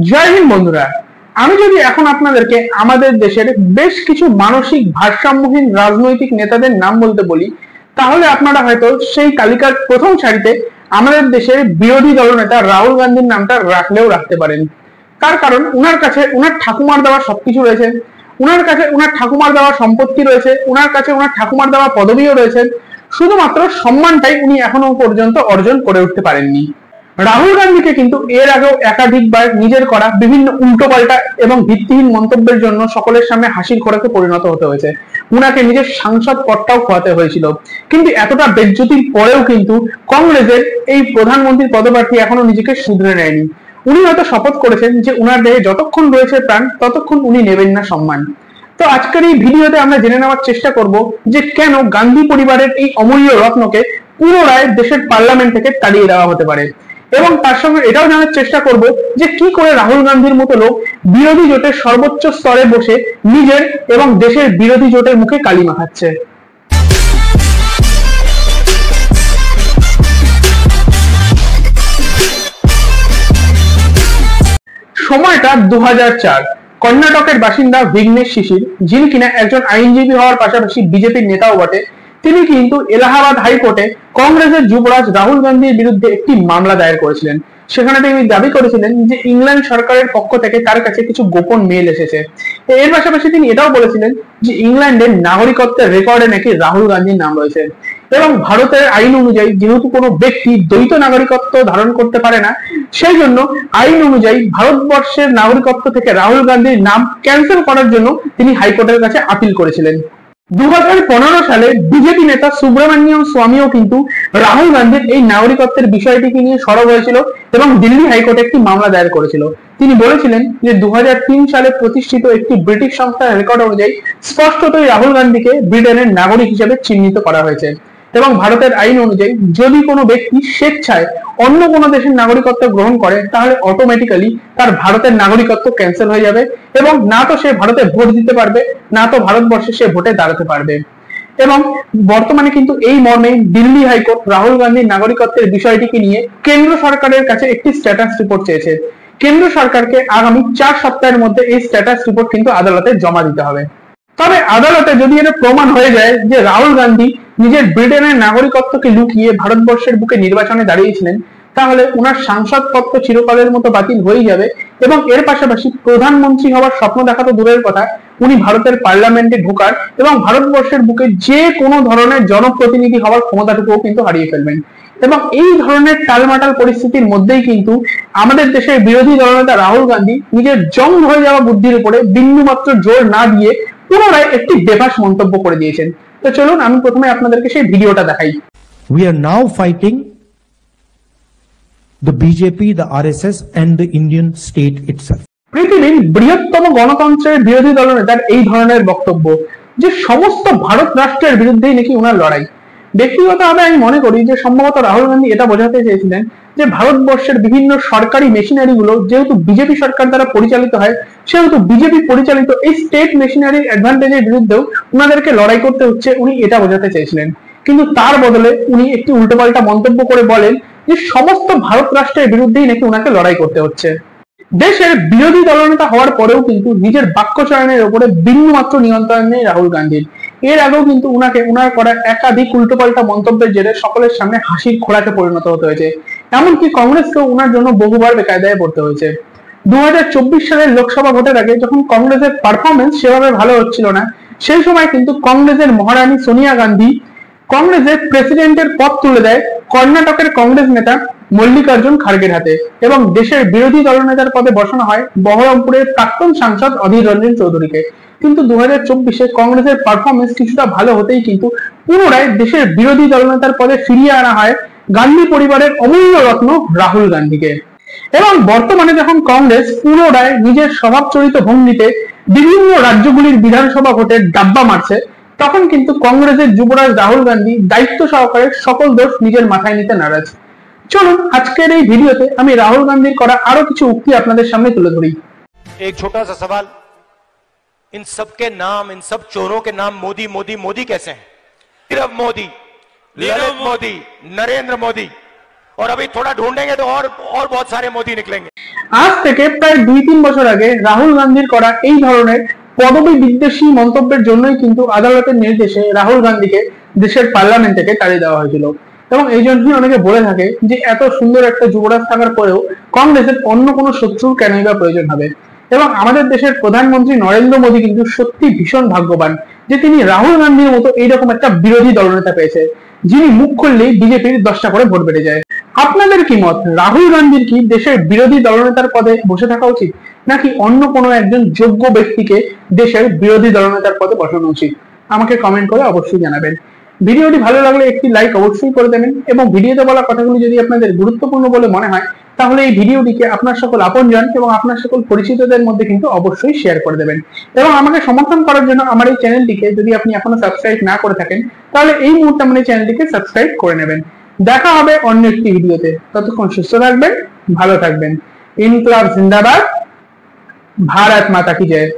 জয় হিন্দ বন্ধুরা। আমি যদি এখন আপনাদেরকে আমাদের দেশের বেশ কিছু মানসিক ভারসাম্যহীন রাজনৈতিক নেতাদের নাম বলতে বলি, তাহলে আপনারা হয়তো সেই তালিকার প্রথম সারিতে আমাদের দেশের বিরোধী দলনেতা রাহুল গান্ধীর নামটা রাখলেও রাখতে পারেন। তার কারণ উনার কাছে উনার ঠাকুমার দেওয়া সবকিছু রয়েছে, উনার কাছে উনার ঠাকুমার দেওয়া সম্পত্তি রয়েছে, উনার কাছে উনার ঠাকুমার দেওয়া পদবিও রয়েছে। শুধুমাত্র সম্মানটাই উনি এখনো পর্যন্ত অর্জন করে উঠতে পারেননি। রাহুল গান্ধীকে কিন্তু এর আগেও একাধিকবার নিজের করা বিভিন্ন উল্টোপাল্টা এবং ভিত্তিহীন মন্তব্যের জন্য সকলের সামনে হাসির খোরাকে পরিণত হতে হয়েছে। উনাকে নিজের সাংসদ পদটাও খোয়াতে হয়েছিল। কিন্তু এতটা বেজ্জতির পরেও কিন্তু কংগ্রেসের এই প্রধানমন্ত্রীর পদপ্রার্থী এখনো নিজেকে শুধরে নেয়নি। উনি হয়তো শপথ করেছেন যে উনার দেহে যতক্ষণ রয়েছে প্রাণ ততক্ষণ উনি নেবেন না সম্মান। তো আজকের এই ভিডিওতে আমরা জেনে নেওয়ার চেষ্টা করব যে কেন গান্ধী পরিবারের এই অমূল্য রত্নকে পুনরায় দেশের পার্লামেন্ট থেকে তাড়িয়ে দেওয়া হতে পারে, এবং তার সঙ্গে এটাও জানার চেষ্টা করব যে কি করে রাহুল গান্ধীর মতো লোক বিরোধী জোটের সর্বোচ্চ স্তরে বসে নিজের এবং দেশের বিরোধী জোটের মুখে কালি মাখাচ্ছে। সময়টা 2004। কর্ণাটকের বাসিন্দা বিঘ্নেশ শিশির, যিনি কিনা একজন আইনজীবী হওয়ার পাশাপাশি বিজেপির নেতাও বটে, তিনি কিন্তু এলাহাবাদ হাইকোর্টে কংগ্রেসের যুবরাজ রাহুল গান্ধীর বিরুদ্ধে একটি মামলা দায়ের করেছিলেন। সেখানে তিনি দাবি করেছিলেন যে ইংল্যান্ড সরকারের পক্ষ থেকে তার কাছে কিছু গোপন মেল এসেছে। এর পাশাপাশি তিনি এটাও বলেছিলেন যে ইংল্যান্ডের নাগরিকত্বের রেকর্ডে নাকি রাহুল গান্ধীর নাম রয়েছে, এবং ভারতের আইন অনুযায়ী যেহেতু কোনো ব্যক্তি দ্বৈত নাগরিকত্ব ধারণ করতে পারে না, সেই জন্য আইন অনুযায়ী ভারতবর্ষের নাগরিকত্ব থেকে রাহুল গান্ধীর নাম ক্যান্সেল করার জন্য তিনি হাইকোর্টের কাছে আপিল করেছিলেন। 2015 সালে বিজেপি নেতা সুব্রমণ্যম স্বামীও কিন্তু রাহুল গান্ধীর এই নাগরিকত্বের বিষয়টিকে নিয়ে সরব হয়েছিল এবং দিল্লি হাইকোর্টে একটি মামলা দায়ের করেছিল। তিনি বলেছিলেন যে 2003 সালে প্রতিষ্ঠিত একটি ব্রিটিশ সংস্থার রেকর্ড অনুযায়ী স্পষ্টতই রাহুল গান্ধীকে ব্রিটেনের নাগরিক হিসেবে চিহ্নিত করা হয়েছে, এবং ভারতের আইন অনুযায়ী যদি কোনো ব্যক্তি স্বেচ্ছায় অন্য কোনো দেশের নাগরিকত্ব গ্রহণ করে তাহলে অটোমেটিক্যালি তার ভারতের নাগরিকত্ব ক্যান্সেল হয়ে যাবে, এবং না তো সে ভারতে ভোট দিতে পারবে, না তো ভারতবর্ষে সে ভোটে দাঁড়াতে পারবে। এবং বর্তমানে কিন্তু এই মর্মে দিল্লি হাইকোর্ট রাহুল গান্ধীর নাগরিকত্বের বিষয়টিকে নিয়ে কেন্দ্র সরকারের কাছে একটি স্ট্যাটাস রিপোর্ট চেয়েছে। কেন্দ্র সরকারকে আগামী 4 সপ্তাহের মধ্যে এই স্ট্যাটাস রিপোর্ট কিন্তু আদালতে জমা দিতে হবে। তবে আদালতে যদি এটা প্রমাণ হয়ে যায় যে রাহুল গান্ধী নিজের ব্রিটেনের নাগরিকত্বকে লুকিয়ে ভারতবর্ষের বুকে নির্বাচনে দাঁড়িয়েছিলেন, তাহলে উনার সাংসদ পদ তো চিরকালের মতো বাতিল হয়ে যাবে, এবং এর পাশাপাশি প্রধানমন্ত্রী হওয়ার স্বপ্ন দেখা তো দূরের কথা, উনি ভারতের পার্লামেন্টে ঢোকার এবং ভারতবর্ষের বুকে যে কোনো ধরনের জনপ্রতিনিধি হওয়ার ক্ষমতাটুকুও কিন্তু হারিয়ে ফেলবেন। এবং এই ধরনের টালমাটাল পরিস্থিতির মধ্যেই কিন্তু আমাদের দেশের বিরোধী দলনেতা রাহুল গান্ধী নিজের জং হয়ে যাওয়া বুদ্ধির উপরে বিন্দুমাত্র জোর না দিয়ে পুনরায় একটি বেফাস মন্তব্য করে দিয়েছেন। তো চলুন আমি প্রথমে আপনাদেরকে সেই ভিডিওটা দেখাই। We are now fighting the BJP, the RSS and the Indian state itself. পৃথিবীর বৃহত্তম গণতন্ত্রের বিরোধী দলনেতার এই ধরনের বক্তব্য যে সমস্ত ভারত রাষ্ট্রের বিরুদ্ধেই নাকি ওনার লড়াই। ব্যক্তিগতভাবে আমি মনে করি যে সম্ভবত রাহুল গান্ধী এটা বোঝাতে চেয়েছিলেন যে ভারতবর্ষের বিভিন্ন সরকারি মেশিনারি গুলো যেহেতু বিজেপি সরকার দ্বারা পরিচালিত হয়, সেহেতু বিজেপি পরিচালিত এই স্টেট মেশিনারির অ্যাডভান্টেজের বিরুদ্ধেও উনাদেরকে লড়াই করতে হচ্ছে, উনি এটা বোঝাতে চেয়েছিলেন। কিন্তু তার বদলে উনি একটি উল্টোপাল্টা মন্তব্য করে বলেন যে সমস্ত ভারত রাষ্ট্রের বিরুদ্ধেই নাকি উনাকে লড়াই করতে হচ্ছে। দেশের বিরোধী দলনেতা হওয়ার পরেও কিন্তু নিজের বাক্য চয়নের উপরে বিন্দুমাত্র নিয়ন্ত্রণ নেই রাহুল গান্ধীর। এর আগেও কিন্তু উনাকে উনার করা একাধিক উল্টোপাল্টা মন্তব্যের জেরে সকলের সামনে হাসির খোরাকে পরিণত হতে হয়েছে। এমনকি কংগ্রেসকেও উনার জন্য বহুবার বেকায়দায় পড়তে হয়েছে। 2024 সালের লোকসভা ভোটের আগে যখন কংগ্রেসের পারফরমেন্স সেভাবে ভালো হচ্ছিল না, সেই সময় কিন্তু কংগ্রেসের মহারানী সোনিয়া গান্ধী কংগ্রেসের প্রেসিডেন্টের পদ তুলে দেয় কর্ণাটকের কংগ্রেস নেতা মল্লিকার্জুন খার্গের হাতে, এবং দেশের বিরোধী দলনেতার পদে বসানো হয় বহরমপুরের প্রাক্তন সাংসদ অধীর রঞ্জন চৌধুরীকে। কিন্তু 2024-এ কংগ্রেসের পারফরমেন্স কিছুটা ভালো হতেই কিন্তু পুনরায় দেশের বিরোধী দলনেতার পদে ফিরিয়ে আনা হয় গান্ধী পরিবারের অমূল্য রত্ন রাহুল গান্ধীকে। এবং বর্তমানে যখন কংগ্রেস পুনরায় নিজের স্বভাবচরিত ভঙ্গিতে বিভিন্ন রাজ্যগুলির বিধানসভা ভোটের ডাব্বা মারছে, তখন কিন্তু কংগ্রেসের যুবরাজ রাহুল গান্ধী দায়িত্ব সহকারে সকল দোষ নিজের মাথায় নিতে নারাজ। চলুন আজকের এই ভিডিওতে আমি রাহুল গান্ধীর করা আরো কিছু উক্তি আপনাদের সামনে তুলে ধরি। एक छोटा सा सवाल, इन सब के नाम, इन सब चोरों के नाम मोदी मोदी मोदी कैसे हैं? नीरव मोदी, ललित मोदी, नरेंद्र मोदी, और अभी थोड़ा ढूंढेंगे तो और बहुत सारे मोदी निकलेंगे। আজ থেকে প্রায় 2-3 বছর আগে রাহুল গান্ধীর করা এই ধরনের পদবী বিদ্বেষী মন্তব্যের জন্যই কিন্তু আদালতের নির্দেশে রাহুল গান্ধীকে দেশের পার্লামেন্ট থেকে তাড়িয়ে দেওয়া হয়েছিল। এবং এই জন্যই অনেকে বলে থাকে যে এত সুন্দর একটা যুবরাজ থাকার পরেও কংগ্রেসের অন্য কোনো শত্রুর কেনই বা প্রয়োজন হবে। এবং আমাদের দেশের প্রধানমন্ত্রী নরেন্দ্র মোদী কিন্তু সত্যি ভীষণ ভাগ্যবান যে তিনি রাহুল গান্ধীর মতো এইরকম একটা বিরোধী দলনেতা পেয়েছে, যিনি মুখ খুললেই বিজেপির 10টা করে ভোট বেড়ে যায়। আপনাদের কি মত? রাহুল গান্ধীর কি দেশের বিরোধী দলনেতার পদে বসে থাকা উচিত, নাকি অন্য কোনো একজন যোগ্য ব্যক্তিকে দেশের বিরোধী দলনেতার পদে বসানো উচিত? আমাকে কমেন্ট করে অবশ্যই জানাবেন। ভিডিওটি ভালো লাগলে একটি লাইক অবশ্যই করে দেবেন এবং ভিডিওতে বলা কথাগুলি যদি আপনাদের গুরুত্বপূর্ণ বলে মনে হয় তাহলে এই ভিডিওটিকে আপনার সকল আপনজন এবং আপনার সকল পরিচিতদের মধ্যে কিন্তু অবশ্যই শেয়ার করে দেবেন। এবং আমাকে সমর্থন করার জন্য আমার এই চ্যানেলটিকে যদি আপনি এখনো সাবস্ক্রাইব না করে থাকেন তাহলে এই মুহূর্তে আমার এই চ্যানেলটিকে সাবস্ক্রাইব করে নেবেন। দেখা হবে অন্য একটি ভিডিওতে। ততক্ষণ সুস্থ থাকবেন, ভালো থাকবেন। ইনকলাব জিন্দাবাদ, ভারত মাতা কি জয়।